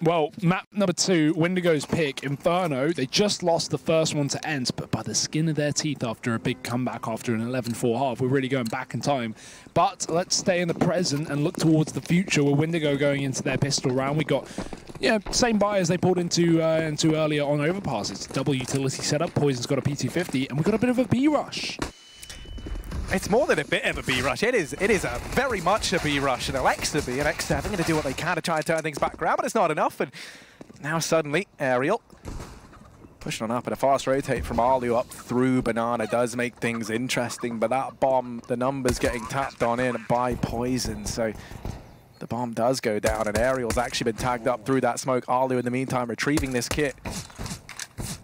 Well, map number 2, Windigo's pick, Inferno. They just lost the first one to ENCE, but by the skin of their teeth after a big comeback after an 11-4 half. We're really going back in time. But let's stay in the present and look towards the future with Windigo going into their pistol round. We got, yeah, same buy as they pulled into earlier on Overpass. It's double utility setup. Poison's got a P250, and we've got a bit of a B rush. It's more than a bit of a B rush. It is a very much a B rush. And Alexa B and X7 going to do what they can to try and turn things back around, but it's not enough. And now suddenly, Aerial pushing on up, and a fast rotate from Alu up through Banana does make things interesting. But that bomb, the numbers getting tapped on in by Poison. So the bomb does go down, and Aerial's actually been tagged up through that smoke. Alu, in the meantime, retrieving this kit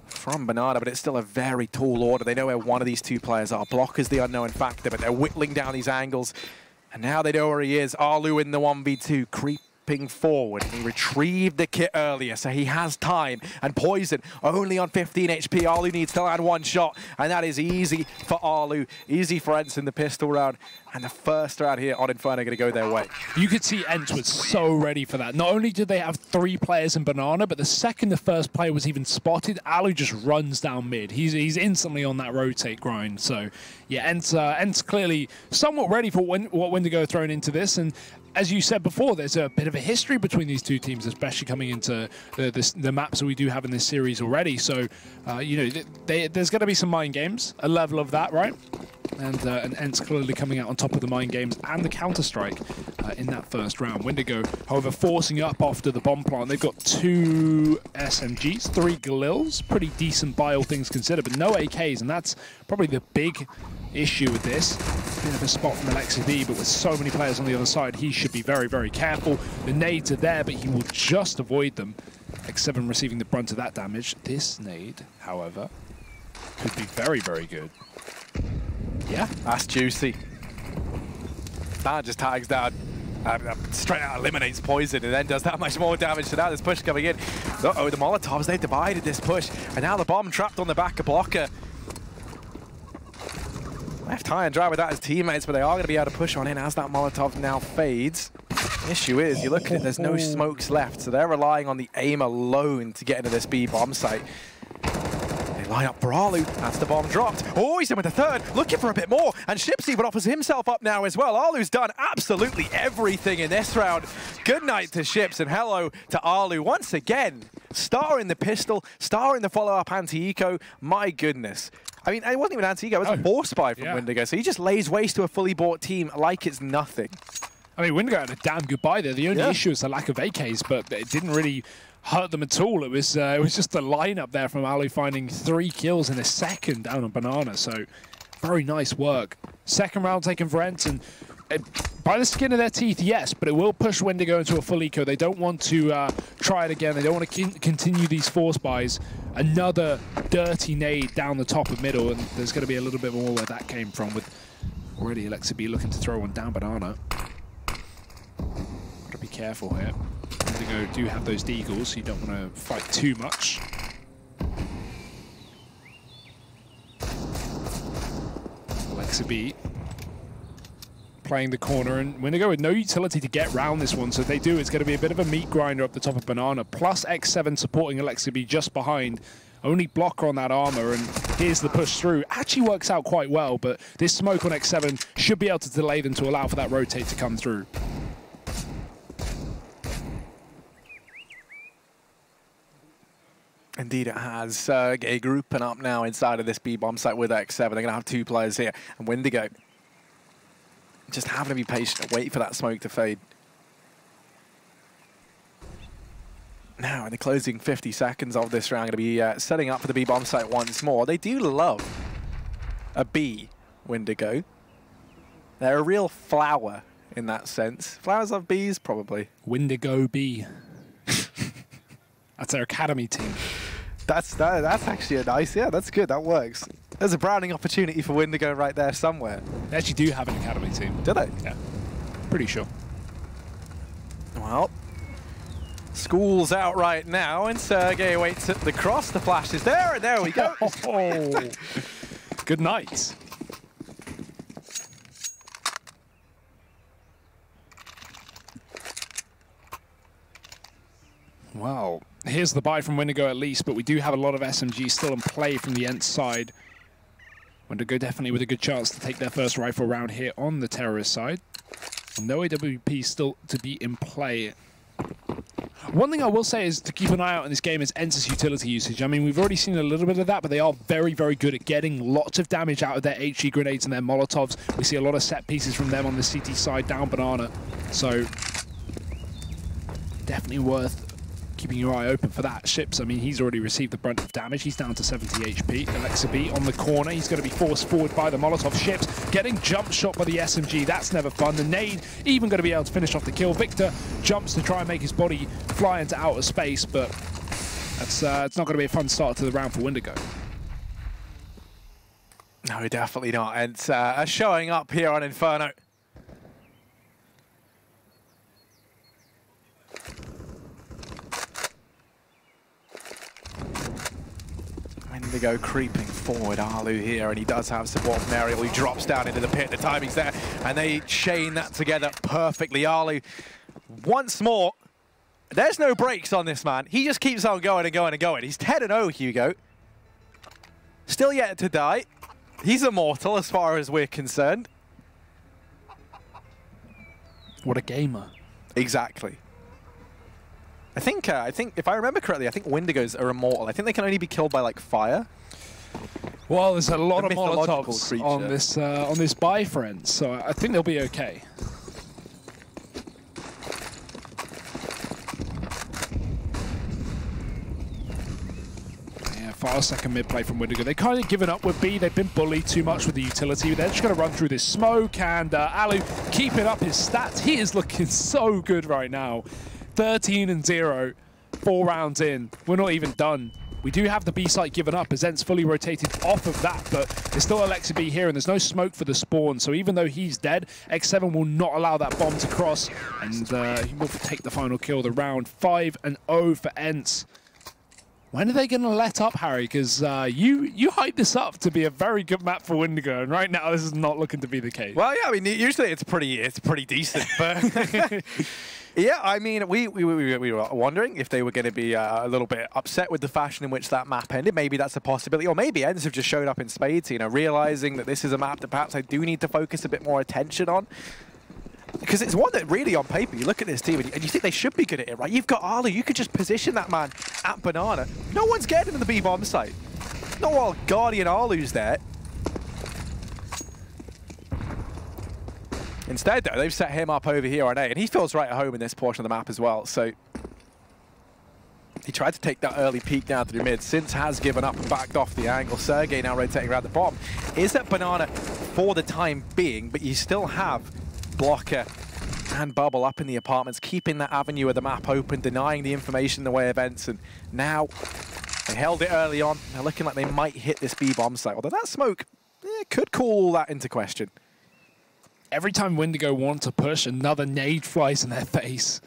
from Banana, but it's still a very tall order. They know where one of these two players are. Block is the unknown factor, but they're whittling down these angles. And now they know where he is. Alu in the 1v2, creeping forward. He retrieved the kit earlier, so he has time. And Poison only on 15 HP. Alu needs to land one shot, and that is easy for Alu. Easy for ENCE in the pistol round. And the first round here on Inferno going to go their way. You could see ENCE was so ready for that. Not only did they have 3 players in Banana, but the second the first player was even spotted, Alu just runs down mid. He's instantly on that rotate grind. So, yeah, ENCE clearly somewhat ready for what Windigo are thrown into this. And as you said before, there's a bit of a history between these two teams, especially coming into the maps that we do have in this series already. So, you know, there's going to be some mind games, a level of that, right? And ENCE clearly coming out on top of the mind games and the counter-strike in that first round. Windigo, however, forcing up after the bomb plant. They've got 2 SMGs, 3 Galils, pretty decent buy, all things considered, but no AKs, and that's probably the big issue with this. Bit of a spot from Alexa B, but with so many players on the other side, he should be very, very careful. The nades are there, but he will just avoid them. X7 receiving the brunt of that damage. This nade, however, could be very, very good. Yeah, that's juicy. That just tags down, straight out eliminates Poison, and then does that much more damage. So now this push coming in. Uh-oh, the Molotovs, they've divided this push, and now the bomb trapped on the back of Blocker. Left high and dry without his teammates, but they are going to be able to push on in as that Molotov now fades. The issue is, you look at it, there's no smokes left, so they're relying on the aim alone to get into this B bomb site. Line up for Alu, that's the bomb dropped. Oh, he's in with the third, looking for a bit more, and Ships even offers himself up now as well. Alu's done absolutely everything in this round. Good night to Ships, and hello to Alu once again. Star in the pistol, star in the follow-up anti-eco. My goodness. I mean, it wasn't even anti-eco, it was a force buy from Windigo, so he just lays waste to a fully bought team like it's nothing. I mean, Windigo had a damn good buy there. The only issue is the lack of AKs, but it didn't really hurt them at all. It was just the lineup there from Alu finding 3 kills in a second down on Banana. So very nice work. Second round taken for ENCE, and by the skin of their teeth, yes, but it will push Windigo into a full eco. They don't want to try it again. They don't want to continue these force buys. Another dirty nade down the top of middle, and there's going to be a little bit more where that came from, with already Alexa B looking to throw one down Banana. Got to be careful here. Windigo do have those deagles, so you don't want to fight too much. Alexa B playing the corner, and Windigo with no utility to get round this one, so if they do, it's going to be a bit of a meat grinder up the top of Banana, plus X7 supporting Alexa B just behind. Only blocker on that armor, and here's the push through. Actually works out quite well, but this smoke on X7 should be able to delay them to allow for that rotate to come through. Indeed it has. Sergey grouping up now inside of this B-bomb site with X7. They're going to have 2 players here. And Windigo just having to be patient and wait for that smoke to fade. Now, in the closing 50 seconds of this round, going to be setting up for the B-bomb site once more. They do love a B, Windigo. They're a real flower in that sense. Flowers love bees, probably. Windigo B. That's their academy team. That's actually a nice, yeah, that's good, that works. There's a branding opportunity for Windigo right there somewhere. They actually do have an academy team. Do they? Yeah, pretty sure. Well, school's out right now, and Sergey waits at the cross. The flash is there, and there we go. Oh. Good night. Well, here's the buy from Windigo at least, but we do have a lot of SMG still in play from the ENCE side. Windigo definitely with a good chance to take their first rifle round here on the terrorist side. No AWP still to be in play. One thing I will say is to keep an eye out in this game is ENCE's utility usage. I mean, we've already seen a little bit of that, but they are very, very good at getting lots of damage out of their HE grenades and their Molotovs. We see a lot of set pieces from them on the CT side down Banana. So definitely worth keeping your eye open for that. Ships, I mean, he's already received the brunt of damage. He's down to 70 HP. Alexa B on the corner. He's going to be forced forward by the Molotov. Ships getting jump shot by the SMG. That's never fun. The nade even going to be able to finish off the kill. Victor jumps to try and make his body fly into outer space, but that's it's not going to be a fun start to the round for Windigo. No, definitely not. And showing up here on Inferno. Windigo creeping forward, Alu here, and he does have support from Ariel, who drops down into the pit. The timing's there, and they chain that together perfectly. Alu, once more, there's no brakes on this man. He just keeps on going and going and going. He's 10-0, Hugo. Still yet to die. He's immortal as far as we're concerned. What a gamer. Exactly. I think if I remember correctly, I think Windigos are immortal. I think they can only be killed by like fire. Well, there's a lot of Molotovs on this buy, friends, so I think they'll be okay. Yeah, fast second mid play from Windigo. They kind of given up with B. They've been bullied too much with the utility. They're just going to run through this smoke, and Alu keeping up his stats. He is looking so good right now. 13-0, 4 rounds in. We're not even done. We do have the B site given up as ENCE fully rotated off of that, but there's still Alexa B here, and there's no smoke for the spawn. So even though he's dead, X7 will not allow that bomb to cross, and he will take the final kill of the round. 5-0 for ENCE. When are they going to let up, Harry? Because you hyped this up to be a very good map for Windigo, and right now this is not looking to be the case. Well, yeah, I mean, usually it's pretty decent, but yeah, I mean, we were wondering if they were going to be a little bit upset with the fashion in which that map ended. Maybe that's a possibility, or maybe ENCE have just showed up in spades, you know, realizing that this is a map that perhaps I do need to focus a bit more attention on. Because it's one that really, on paper, you look at this team and you think they should be good at it, right? You've got Alu, you could just position that man at Banana. No one's getting to the B-bomb site. Not while Guardian Alu's there. Instead, though, they've set him up over here on A, and he feels right at home in this portion of the map as well. So he tried to take that early peek down through mid. Since has given up and backed off the angle. Sergey now rotating around the bomb. Is at Banana for the time being, but you still have Blocker and Bubble up in the apartments, keeping that avenue of the map open, denying the information in the way of ENCE. And now they held it early on. They're looking like they might hit this B-bomb site, although that smoke could call all that into question. Every time Windigo want to push, another nade flies in their face.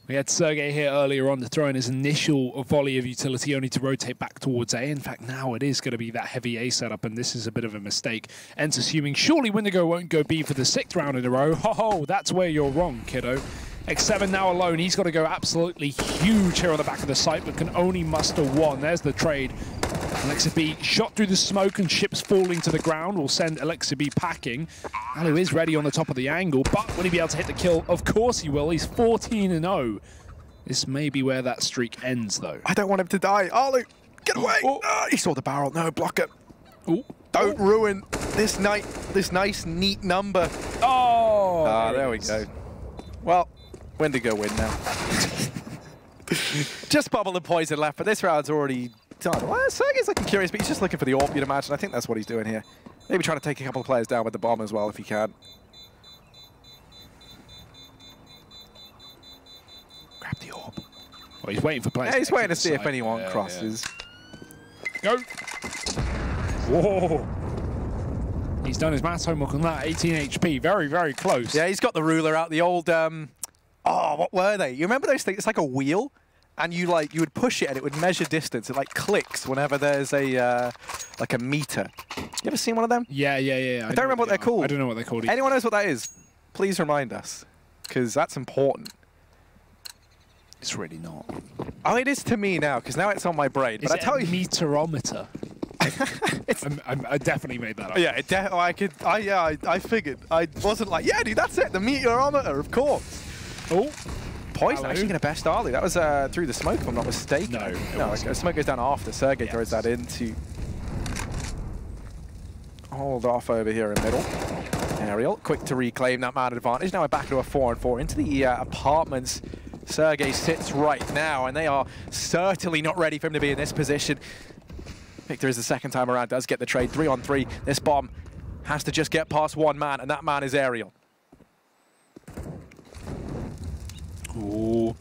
We had Sergey here earlier on to throw in his initial volley of utility, only to rotate back towards A. In fact, now it is going to be that heavy A setup, and this is a bit of a mistake. ENCE assuming surely Windigo won't go B for the 6th round in a row. Ho-ho, that's where you're wrong, kiddo. X7 now alone. He's got to go absolutely huge here on the back of the site, but can only muster one. There's the trade. Alexa B shot through the smoke, and ships falling to the ground will send Alexa B packing. Alu is ready on the top of the angle, but will he be able to hit the kill? Of course he will. He's 14-0. This may be where that streak ends, though. I don't want him to die. Alu, get away! Oh, he saw the barrel. No, block it. Oh. Don't ruin this nice, neat number. Oh! There we go. Well, Windigo win now. Just Bubble and Poison left, but this round's already done. Well, Sergey's looking curious, but he's just looking for the AWP, you'd imagine. I think that's what he's doing here. Maybe trying to take a couple of players down with the bomb as well, if he can. Grab the AWP. Well, he's waiting for players. Yeah, he's waiting to see if anyone crosses. Yeah. Go! Whoa! He's done his maths homework on that. 18 HP, very, very close. Yeah, he's got the ruler out. The old, oh, what were they? You remember those things? It's like a wheel, and you would push it and it would measure distance. It like clicks whenever there's a like a meter. You ever seen one of them? Yeah. I don't remember what they're called. I don't know what they're called either. Anyone knows what that is? Please remind us, because that's important. It's really not. Oh, it is to me now, because now it's on my brain. Is but it I tell a you, meteorometer? I definitely made that up. Yeah, I figured. I wasn't like, yeah, dude, that's it, the meteorometer, of course. Oh, Poison actually going to best Ali. That was through the smoke, if I'm not mistaken. No, smoke goes down after. Sergey throws that into. Hold off over here in middle. Aerial, quick to reclaim that man advantage. Now we're back to a 4-on-4 into the apartments. Sergey sits right now, and they are certainly not ready for him to be in this position. Victor is the second time around, does get the trade. 3-on-3. This bomb has to just get past one man, and that man is Aerial. Ooh.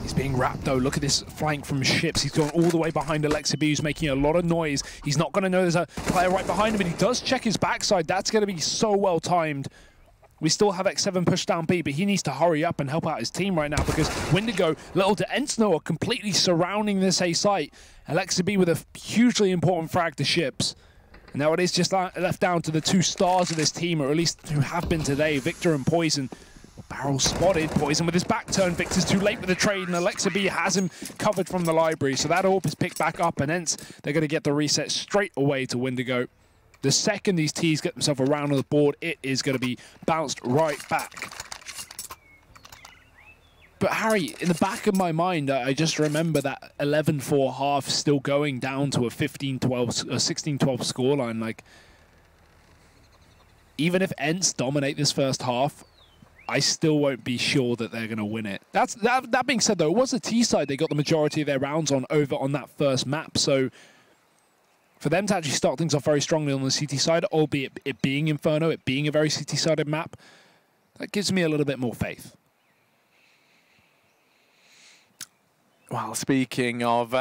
He's being wrapped though. Look at this flank from Ships. He's gone all the way behind Alexa B, who's making a lot of noise. He's not going to know there's a player right behind him, but he does check his backside. That's going to be so well timed. We still have X7 push down B, but he needs to hurry up and help out his team right now because Windigo, little to ENCE are completely surrounding this A site. Alexa B with a hugely important frag to Ships. And now it is just left down to the two stars of this team, or at least who have been today, Victor and Poison. Barrel spotted. Poison with his back turn. Victor's too late with the trade, and Alexa B has him covered from the library. So that AWP is picked back up, and ENCE, they're going to get the reset straight away to Windigo. The second these Ts get themselves around on the board, it is going to be bounced right back. But Harry, in the back of my mind, I just remember that 11-4 half still going down to a 15-12, a 16-12 scoreline. Like, even if ENCE dominate this first half, I still won't be sure that they're going to win it. That being said, though, it was the T side they got the majority of their rounds on over on that first map. So for them to actually start things off very strongly on the CT side, albeit it being Inferno, it being a very CT-sided map, that gives me a little bit more faith. Well, speaking of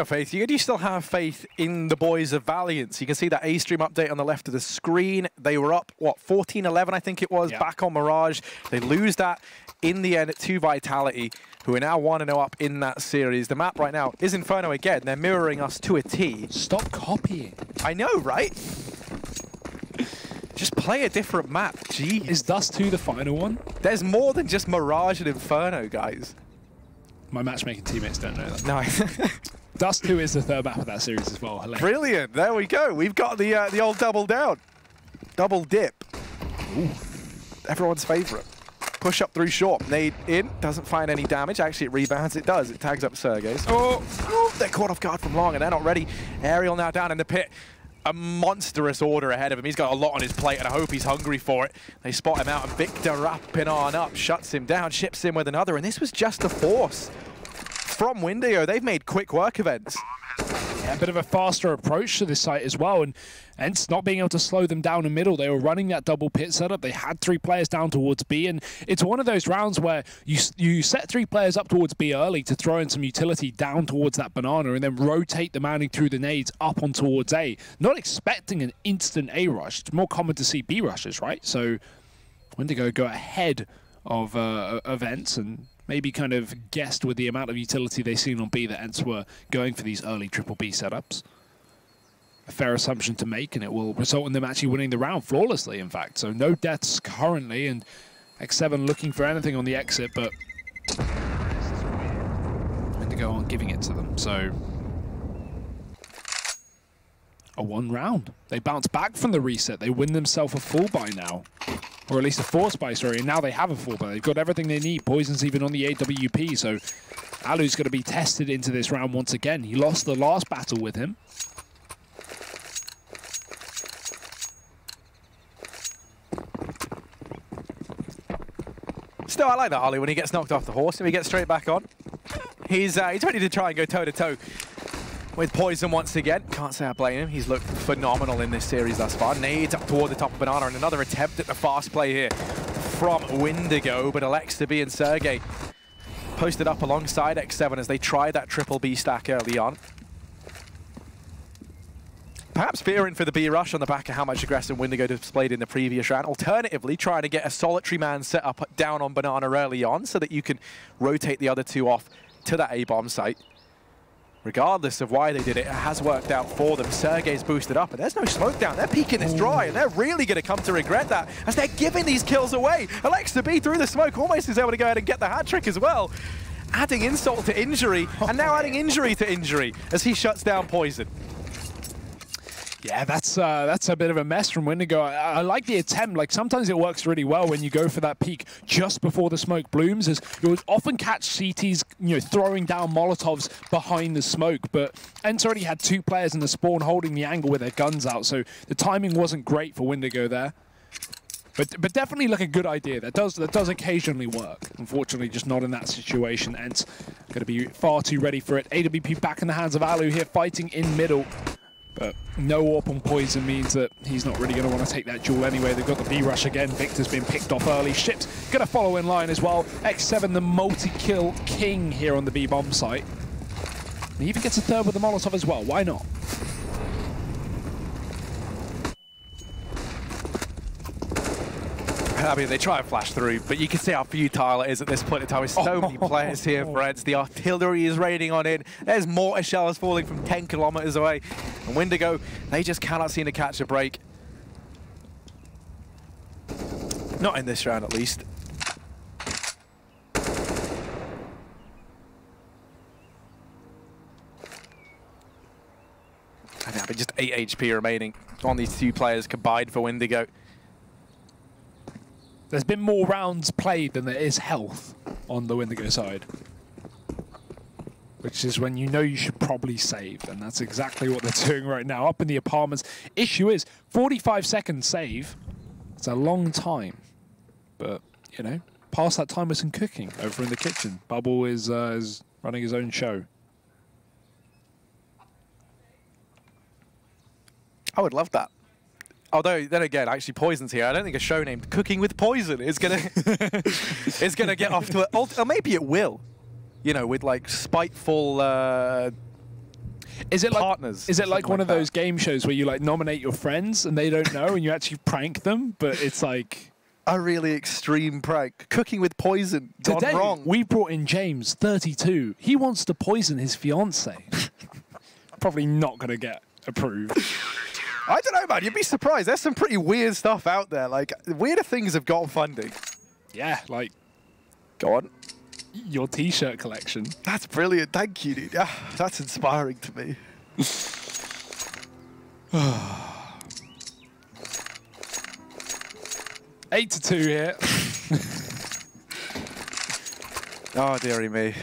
faith, you still have faith in the boys of Valiance. You can see that A-Stream update on the left of the screen. They were up, what, 14-11, I think it was, back on Mirage. They lose that in the end to Vitality, who are now 1-0 up in that series. The map right now is Inferno again. They're mirroring us to a T. Stop copying. I know, right? Just play a different map, jeez. Is Dust 2 the final one? There's more than just Mirage and Inferno, guys. My matchmaking teammates don't know that. No. Dust 2 is the third map of that series as well. Hilarious. Brilliant. There we go. We've got the old double down. Double dip. Ooh. Everyone's favourite. Push up through short. Nade in. Doesn't find any damage. Actually, it rebounds. It does. It tags up Sergey's. Oh, they're caught off guard from long, and they're not ready. Aerial now down in the pit. A monstrous order ahead of him. He's got a lot on his plate, and I hope he's hungry for it. They spot him out, and Victor wrapping on up, shuts him down, ships in with another, and this was just a force from Windigo. They've made quick work of ENCE. Yeah, a bit of a faster approach to this site as well, and ENCE not being able to slow them down in middle. They were running that double pit setup. They had 3 players down towards B, and it's one of those rounds where you set 3 players up towards B early to throw in some utility down towards that banana, and then rotate the manning through the nades up on towards A. Not expecting an instant A rush. It's more common to see B rushes, right? So Windigo go ahead of ENCE, and maybe kind of guessed with the amount of utility they've seen on B that ENCE were going for these early triple B setups. A fair assumption to make, and it will result in them actually winning the round flawlessly, in fact. So no deaths currently, and X7 looking for anything on the exit, but Windigo aren't giving it to them. So a 1 round. They bounce back from the reset. They win themselves a full buy now. Or at least a force buy, sorry, and now they have a full buy. They've got everything they need. Poison's even on the AWP, so Alu's going to be tested into this round once again. He lost the last battle with him. Still, I like that Ali when he gets knocked off the horse and he gets straight back on. He's ready to try and go toe-to-toe with Poison once again. Can't say I blame him. He's looked phenomenal in this series thus far. Nades up toward the top of Banana, and another attempt at the fast play here from Windigo, but Alexa B and Sergey posted up alongside X7 as they tried that triple B stack early on. Perhaps fearing for the B rush on the back of how much aggression Windigo displayed in the previous round. Alternatively, trying to get a solitary man set up down on Banana early on so that you can rotate the other 2 off to that A-bomb site. Regardless of why they did it, it has worked out for them. Sergey's boosted up, and there's no smoke down. They're peeking this dry, and they're really going to come to regret that as they're giving these kills away. Alexa B through the smoke almost is able to go ahead and get the hat trick as well. adding insult to injury, and now adding injury to injury as he shuts down Poison. Yeah, that's a bit of a mess from Windigo. I like the attempt. Like, sometimes it works really well when you go for that peek just before the smoke blooms, as you'll often catch CTs, you know, throwing down Molotovs behind the smoke. But ENCE already had 2 players in the spawn holding the angle with their guns out, so the timing wasn't great for Windigo there. But definitely like a good idea. That does occasionally work. Unfortunately, just not in that situation. ENCE going to be far too ready for it. AWP back in the hands of Alu here, fighting in middle. But no AWP on Poison means that he's not really going to want to take that duel anyway. They've got the B rush again. Victor's been picked off early. Ship's going to follow in line as well. X7, the multi-kill king here on the B bomb site. He even gets a third with the Molotov as well. Why not? I mean, they try and flash through, but you can see how futile it is at this point in time. With so many players here for ENCE. The artillery is raining on in. There's mortar shells falling from 10 kilometers away. And Windigo, they just cannot seem to catch a break. Not in this round, at least. I mean, just 8 HP remaining on these 2 players combined for Windigo. There's been more rounds played than there is health on the Windigo side. Which is when you know you should probably save, and that's exactly what they're doing right now. Up in the apartments. Issue is, 45 seconds save. It's a long time. But, you know, past that time with some cooking over in the kitchen. Bubble is running his own show. I would love that. Although, then again, actually, Poison's here. I don't think a show named Cooking with Poison is gonna get off to it. Or maybe it will. You know, with like spiteful partners. Is it like one of those game shows where you like nominate your friends and they don't know and you actually prank them, but it's like a really extreme prank? Cooking with Poison gone today, wrong. We brought in James, 32. He wants to poison his fiance. Probably not gonna get approved. I don't know, man. You'd be surprised. There's some pretty weird stuff out there. Like, weirder things have got funding. Yeah, like... Go on. Your T-shirt collection. That's brilliant. Thank you, dude. That's inspiring to me. 8-2 here. Oh, dearie me.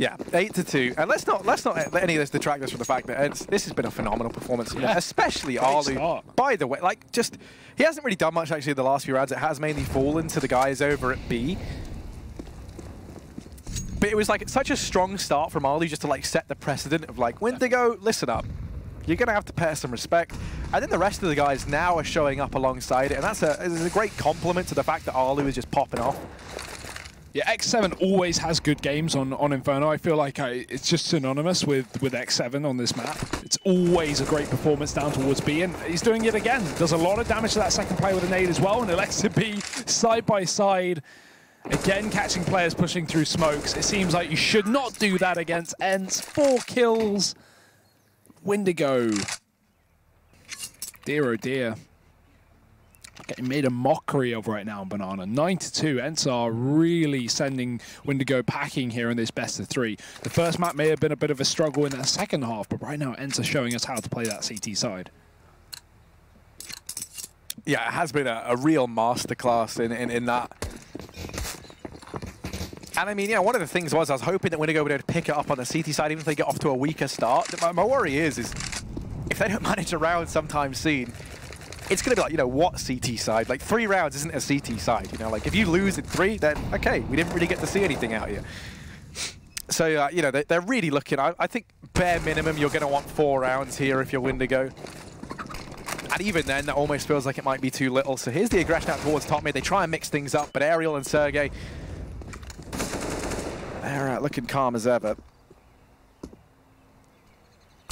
Yeah, 8-2, and let's not let any of this detract us from the fact that this has been a phenomenal performance, yeah. Especially Alu. By the way, like, he hasn't really done much actually in the last few rounds. It has mainly fallen to the guys over at B. But it was like such a strong start from Alu just to like set the precedent of like, Windigo, listen up. You're going to have to pay some respect. And then the rest of the guys now are showing up alongside it, and that's a great compliment to the fact that Alu is just popping off. Yeah, X7 always has good games on Inferno. I feel like it's just synonymous with X7 on this map. It's always a great performance down towards B, and he's doing it again. Does a lot of damage to that second player with a nade as well, and elects to be side by side. Again, catching players pushing through smokes. It seems like you should not do that against ENCE. 4 kills. Windigo. Dear, oh dear. Getting made a mockery of right now on Banana. 9-2. ENCE are really sending Windigo packing here in this best of 3. The first map may have been a bit of a struggle in that second half, but right now ENCE are showing us how to play that CT side. Yeah, it has been a real masterclass in that. And I mean, yeah, one of the things was I was hoping that Windigo would be able to pick it up on the CT side, even if they get off to a weaker start. My worry is if they don't manage a round sometime soon, it's going to be like, you know, what CT side? Like, 3 rounds isn't a CT side, you know? Like, if you lose in 3, then, okay, we didn't really get to see anything out here. So, you know, they're really looking. I think bare minimum, you're going to want 4 rounds here if you're Windigo. And even then, that almost feels like it might be too little. So here's the aggression out towards top mid. They try and mix things up, but Ariel and Sergey, they're looking calm as ever.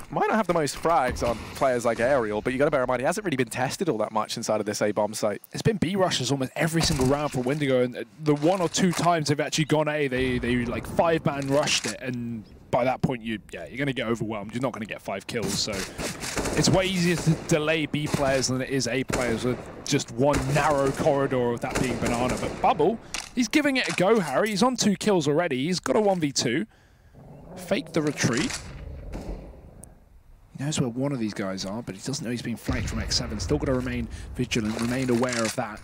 Might not have the most frags on players like Ariel, but you got to bear in mind, he hasn't really been tested all that much inside of this A-bomb site. It's been B-rushes almost every single round for Windigo, and the 1 or 2 times they've actually gone A, they like 5-man rushed it, and by that point, you're going to get overwhelmed. You're not going to get 5 kills, so it's way easier to delay B players than it is A players with just one narrow corridor of that being Banana. But Bubble He's giving it a go, Harry. He's on 2 kills already. He's got a 1v2. Fake the retreat. He knows where one of these guys are, but he doesn't know he's being flanked from X7. Still got to remain vigilant, remain aware of that.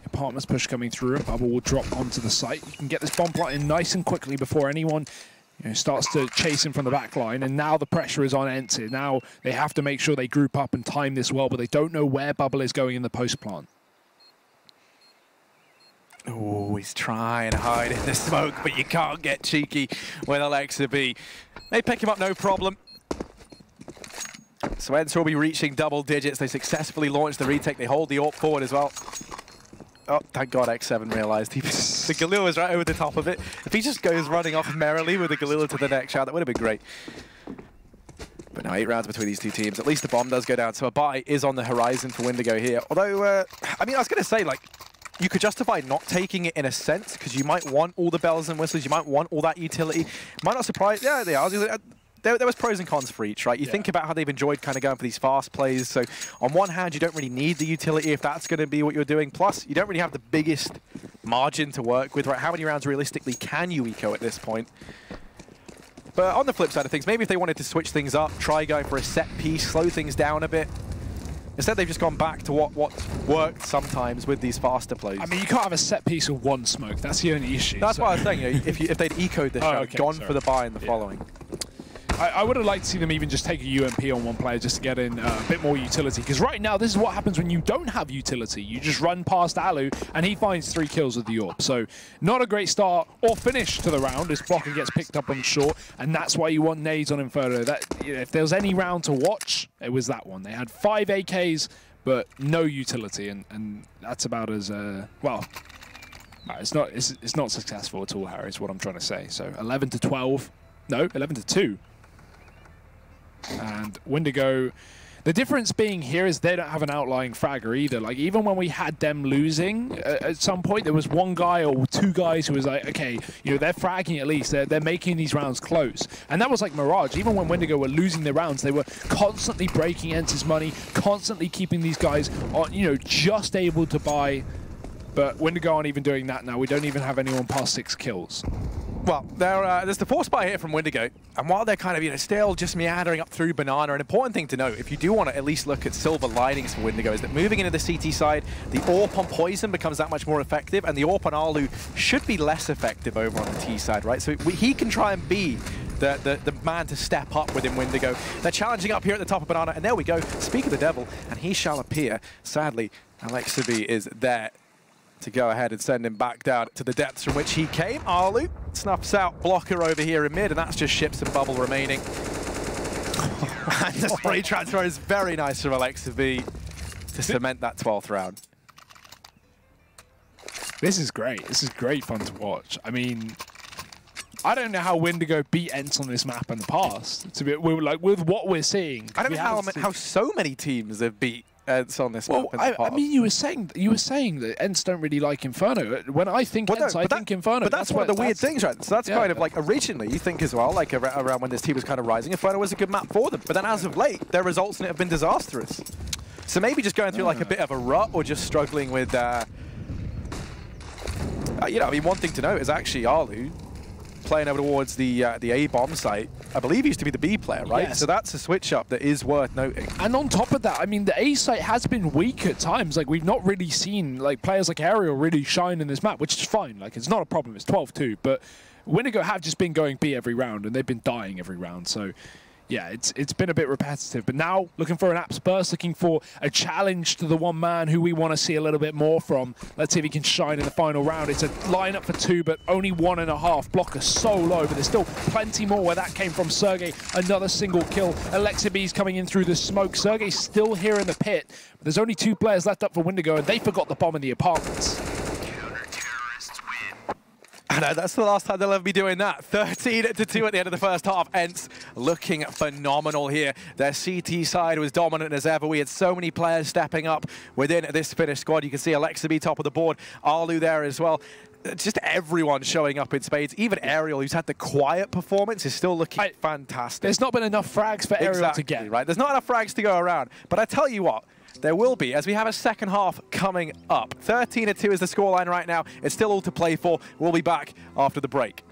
Apartment's push coming through. A bubble will drop onto the site. You can get this bomb plot in nice and quickly before anyone starts to chase him from the back line. And now the pressure is on ENCE. Now they have to make sure they group up and time this well, but they don't know where bubble is going in the post plant. Oh, he's trying to hide in the smoke, but you can't get cheeky with Alexa B. They pick him up, no problem. So ENCE will be reaching double digits. They successfully launched the retake. They hold the AWP forward as well. Oh, thank God X7 realized the Galil was right over the top of it. If he just goes running off merrily with the Galil to the next shot, that would have been great. But now 8 rounds between these two teams. At least the bomb does go down. So a buy is on the horizon for Windigo here. Although, I mean, I was going to say, like, you could justify not taking it in a sense, because you might want all the bells and whistles. You might want all that utility. Might not surprise. Yeah, they are. There was pros and cons for each, right? You think about how they've enjoyed kind of going for these fast plays. So on one hand, you don't really need the utility if that's going to be what you're doing. Plus, you don't really have the biggest margin to work with, right? How many rounds realistically can you eco at this point? But on the flip side of things, maybe if they wanted to switch things up, try going for a set piece, slow things down a bit. Instead, they've just gone back to what worked sometimes with these faster plays. I mean, you can't have a set piece of 1 smoke. That's the only issue. That's what I was saying. If they'd ecoed this round, gone for the buy in the following. I would have liked to see them even just take a UMP on one player just to get in a bit more utility. Because right now, this is what happens when you don't have utility. You just run past Alu, and he finds 3 kills with the AWP. So not a great start or finish to the round as Blocker gets picked up on short, and that's why you want nades on Inferno. That, if there was any round to watch, it was that one. They had 5 AKs, but no utility, and that's about as, well, it's not successful at all, Harry, is what I'm trying to say. So 11 to 12. No, 11 to 2. And Windigo, the difference being here is they don't have an outlying fragger either. Like, even when we had them losing, at some point there was 1 guy or 2 guys who was like, okay, they're fragging at least. They're making these rounds close. And that was like Mirage. Even when Windigo were losing their rounds, they were constantly breaking ENCE's money, constantly keeping these guys on, just able to buy. But Windigo aren't even doing that now. We don't even have anyone past 6 kills. Well, there's the force buy here from Windigo, and while they're kind of still just meandering up through Banana, an important thing to note, if you do want to at least look at silver linings for Windigo, is that moving into the CT side, the AWP on Poison becomes that much more effective, and the AWP on Alu should be less effective over on the T side, right? So he can try and be the man to step up within Windigo. They're challenging up here at the top of Banana, and there we go. Speak of the devil, and he shall appear. Sadly, Alexa B is there to go ahead and send him back down to the depths from which he came. Alu snuffs out Blocker over here in mid, and that's just ships and bubble remaining. And the spray transfer is very nice from Alexa B to cement that 12th round. This is great. This is great fun to watch. I mean, I don't know how Windigo beat ENCE on this map in the past. To be, like, with what we're seeing. I don't know how so many teams have beat ENCE on this map in the past. I mean, you were saying that ENCE don't really like Inferno. When I think ENCE, I think Inferno. But that's one of the weird things, right? So that's kind of like, originally, you think as well, like around when this team was kind of rising, Inferno was a good map for them. But then as of late, their results in it have been disastrous. So maybe just going through like a bit of a rut, or just struggling with, I mean, one thing to note is actually Alu playing over towards the A-bomb site. I believe he used to be the B player, right? Yes. So that's a switch up that is worth noting. And on top of that, I mean, the A site has been weak at times. Like, we've not really seen like players like Ariel really shine in this map, which is fine. Like, it's not a problem. It's 12-2, but Windigo have just been going B every round, and they've been dying every round. So yeah, it's been a bit repetitive. But now, looking for an Apps burst, looking for a challenge to the one man who we want to see a little bit more from. Let's see if he can shine in the final round. It's a lineup for 2, but only 1.5. Blocker so low, but there's still plenty more where that came from. Sergey, another single kill. Alexa B's coming in through the smoke. Sergey's still here in the pit. But there's only 2 players left up for Windigo, and they forgot the bomb in the apartments. And that's the last time they'll ever be doing that. 13-2 at the end of the first half. ENCE looking phenomenal here. Their CT side was dominant as ever. We had so many players stepping up within this Finnish squad. You can see Alexa B top of the board, Alu there as well. Just everyone showing up in spades. Even Ariel, who's had the quiet performance, is still looking fantastic. There's not been enough frags for Ariel to get. Right? There's not enough frags to go around. But I tell you what, there will be, as we have a second half coming up. 13-2 is the scoreline right now. It's still all to play for. We'll be back after the break.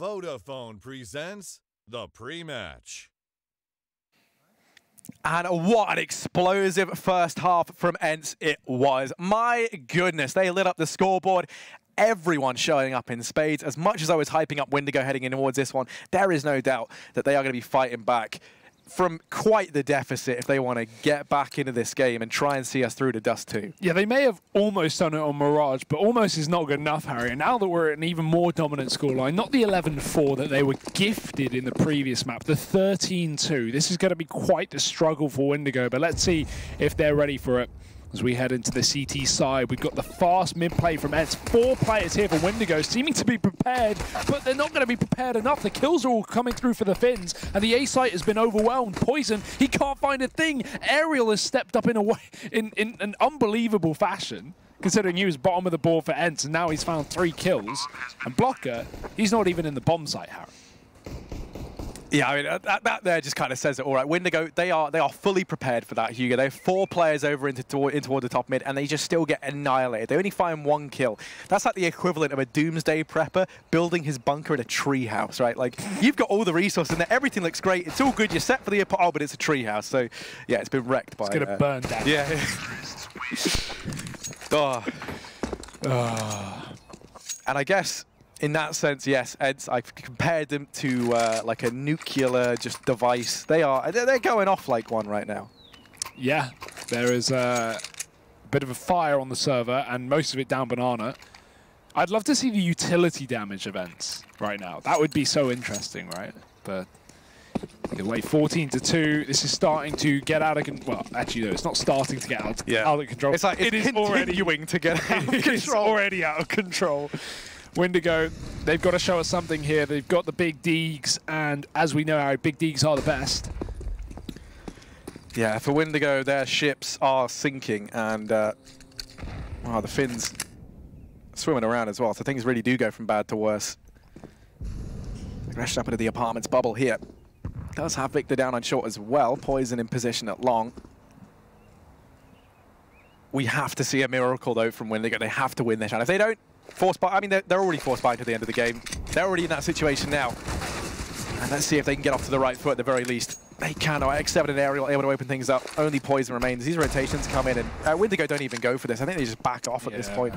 Vodafone presents the pre-match. And what an explosive first half from ENCE it was. My goodness, they lit up the scoreboard. Everyone showing up in spades. As much as I was hyping up Windigo heading in towards this one, there is no doubt that they are going to be fighting back from quite the deficit if they want to get back into this game and try and see us through to Dust 2. Yeah, they may have almost done it on Mirage, but almost is not good enough, Harry. And now that we're at an even more dominant scoreline, not the 11-4 that they were gifted in the previous map, the 13-2. This is going to be quite the struggle for Windigo, but let's see if they're ready for it. As we head into the CT side, we've got the fast mid-play from ENCE. 4 players here for Windigo, seeming to be prepared, but they're not going to be prepared enough. The kills are all coming through for the Finns, and the A site has been overwhelmed. Poison, he can't find a thing. Aerial has stepped up in a way, in an unbelievable fashion, considering he was bottom of the board for ENCE, and now he's found 3 kills. And Blocker, he's not even in the bomb site, Harry. Yeah, I mean, that there just kind of says it all right. Windigo, they are fully prepared for that, Hugo. They have 4 players over into toward the top mid, and they just still get annihilated. They only find 1 kill. That's like the equivalent of a doomsday prepper building his bunker in a treehouse, right? Like, you've got all the resources in there. Everything looks great. It's all good. You're set for the... Oh, but it's a treehouse. So, yeah, it's been wrecked by... It's going to burn down. Yeah. And I guess... in that sense, yes, ENCE, I've compared them to like a nuclear just device. They're going off like one right now. Yeah, there is a bit of a fire on the server, and most of it down Banana. I'd love to see the utility damage of ENCE right now. That would be so interesting, right? But either way, 14-2. This is starting to get out of control. Well, actually, no, it's not starting to get out of control. It's like it's continuing to get out of control. It's already out of control. Windigo, they've got to show us something here. They've got the big Deegs, and as we know, our big Deegs are the best. Yeah, for Windigo, their ships are sinking, and the Finns swimming around as well, so things really do go from bad to worse. Aggression up into the apartments bubble here. Does have Victor down on short as well. Poison in position at long. We have to see a miracle, though, from Windigo. They have to win this round. If they don't force buy, I mean, they're already forced buying to the end of the game. They're already in that situation now. And let's see if they can get off to the right foot at the very least. They can. X7 and Aerial able to open things up. Only Poison remains. These rotations come in, and Windigo don't even go for this. I think they just back off at this point.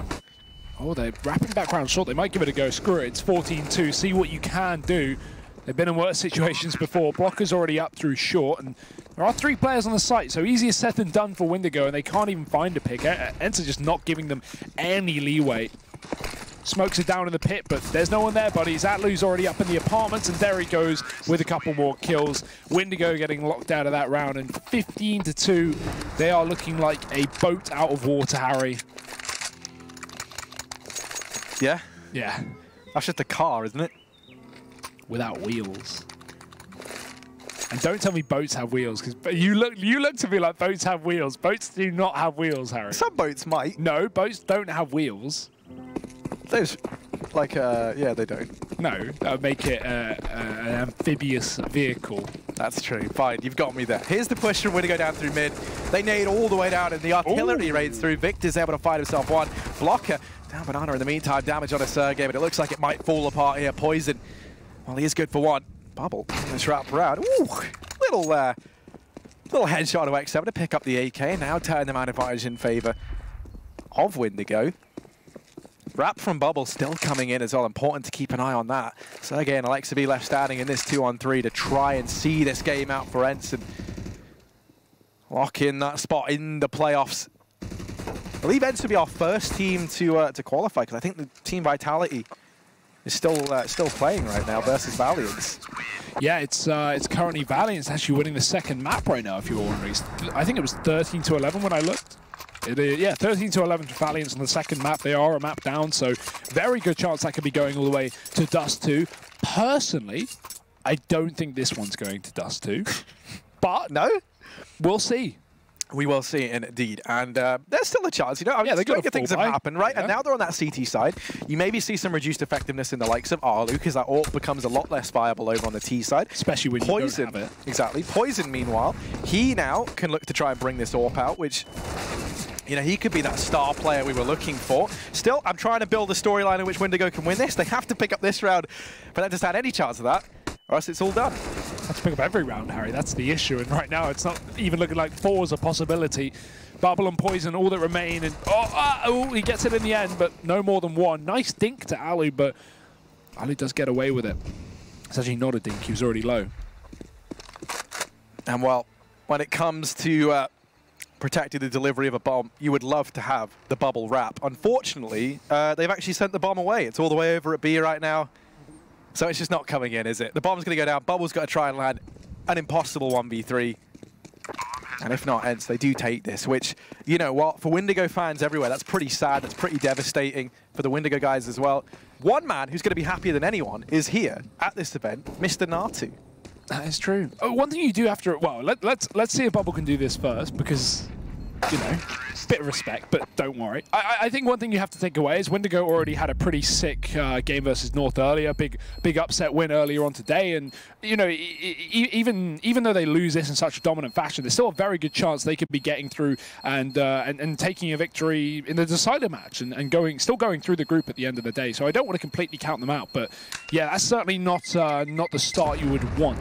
Oh, they're wrapping back round short. They might give it a go. Screw it. It's 14-2. See what you can do. They've been in worse situations before. Blocker's already up through short, and there are 3 players on the site, so easier said than done for Windigo, and they can't even find a pick. ENCE just not giving them any leeway. Smokes it down in the pit, but there's no one there, buddies. Atlu's already up in the apartments, and there he goes with a couple more kills. Windigo getting locked out of that round, and 15-2. They are looking like a boat out of water, Harry. Yeah? Yeah. That's just a car, isn't it? Without wheels. And don't tell me boats have wheels, because you look to me like boats have wheels. Boats do not have wheels, Harry. Some boats might. No, boats don't have wheels. Those, like, yeah, they don't. No, that would make it an amphibious vehicle. That's true. Fine, you've got me there. Here's the push from Windigo down through mid. They nade all the way down, and the artillery raids through. Victor's able to find himself one. Blocker down Banana in the meantime. Damage on a Sergey, but it looks like it might fall apart here. Poison. Well, he is good for one. Bubble. Let's wrap around. Ooh, little headshot of X7 to pick up the AK, and now turn the man advantage in favor of Windigo. Wrap from Bubble still coming in as well. Important to keep an eye on that. Sergey and Alexa B left standing in this 2-on-3 to try and see this game out for ENCE and lock in that spot in the playoffs. I believe ENCE will be our first team to qualify, because I think the Team Vitality is still playing right now versus Valiance. Yeah, it's currently Valiance actually winning the second map right now, if you're wondering. I think it was 13-11 when I looked. Yeah, 13-11 for Valiance on the second map. They are a map down, so very good chance that could be going all the way to Dust 2. Personally, I don't think this one's going to Dust 2. But no, we'll see. We will see, indeed. And there's still a chance, you know. I mean, yeah, good things have happened, right? Yeah. And now they're on that CT side. You maybe see some reduced effectiveness in the likes of Arlu, because that AWP becomes a lot less viable over on the T side. Especially when Poison, you don't have it. Exactly. Poison, meanwhile, he now can look to try and bring this AWP out, which, you know, he could be that star player we were looking for. Still, I'm trying to build a storyline in which Windigo can win this. They have to pick up this round for them to stand any chance of that, or else it's all done. Have to pick up every round, Harry. That's the issue. And right now, it's not even looking like 4 is a possibility. Bubble and Poison, all that remain. And he gets it in the end, but no more than 1. Nice dink to Alu, but Alu does get away with it. It's actually not a dink. He was already low. And, well, when it comes to protecting the delivery of a bomb, you would love to have the bubble wrap. Unfortunately, they've actually sent the bomb away. It's all the way over at B right now. So it's just not coming in, is it? The bomb's going to go down. Bubble's got to try and land an impossible 1v3. And if not, ENCE, they do take this, which, you know what, for Windigo fans everywhere, that's pretty sad. That's pretty devastating for the Windigo guys as well. One man who's going to be happier than anyone is here at this event, Mr. Natu. That is true. Oh, one thing you do after, well, let's see if Bubble can do this first, because, you know, bit of respect, but don't worry. I think one thing you have to take away is Windigo already had a pretty sick game versus North earlier, big upset win earlier on today, and you know, even though they lose this in such a dominant fashion, there's still a very good chance they could be getting through and taking a victory in the decider match and still going through the group at the end of the day. So I don't want to completely count them out, but yeah, that's certainly not the start you would want.